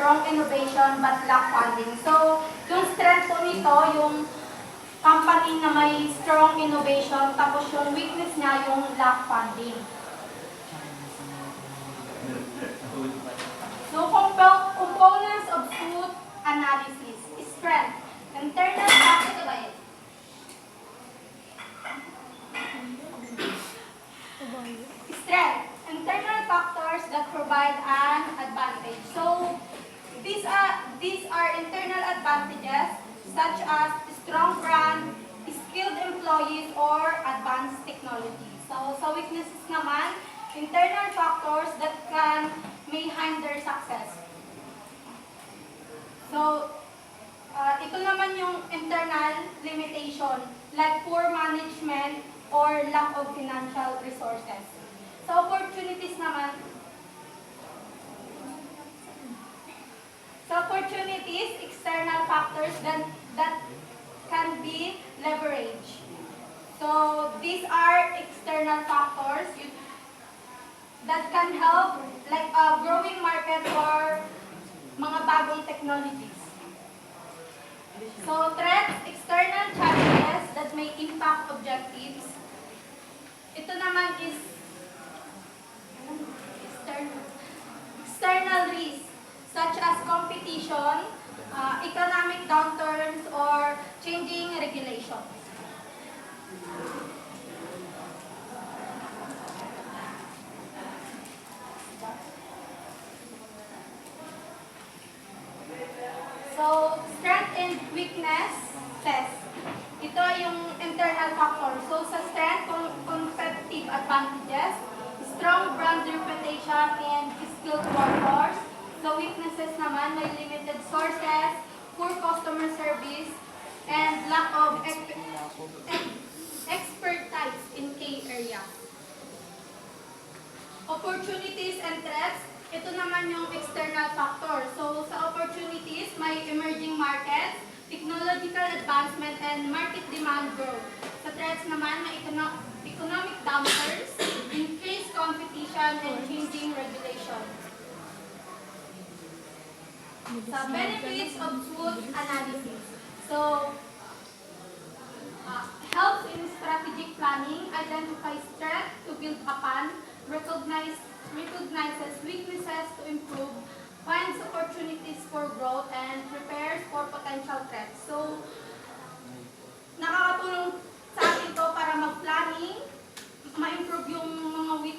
strong innovation but lack funding. So, yung strength po nito, yung company na may strong innovation, tapos yung weakness niya, yung lack funding. So, components of SWOT analysis. Strength. Internal factors. Strength. Internal factors that provide an advantage. So, these are internal advantages such as strong brand, skilled employees, or advanced technology. So, sa weaknesses naman, internal factors that may hinder success. So, ito naman yung internal limitation, like poor management or lack of financial resources. Sa opportunities naman, external factors that can be leveraged. So, these are external factors that can help, like a growing market or mga bagong technologies. So, threats, external challenges that may impact objectives. Ito naman is external risks, such as competition, economic downturns, or changing regulations. So, strength and weaknesses. Ito yung internal factor. So, sa strength, competitive advantages, strong brand reputation, and skilled workforce. So, weaknesses naman, may limited sources, poor customer service, and lack of expertise in key areas. Opportunities and threats, ito naman yung external factor. So, sa opportunities, may emerging markets, technological advancement, and market demand growth. Sa threats naman, may economic downturns, increased competition, and changing regulation. Sa benefits of SWOT analysis. So, helps in strategic planning, identifies strengths to build upon, recognizes weaknesses to improve, finds opportunities for growth, and prepares for potential threats. So, nakakatulong sa atin to para mag-planning, ma-improve yung mga weaknesses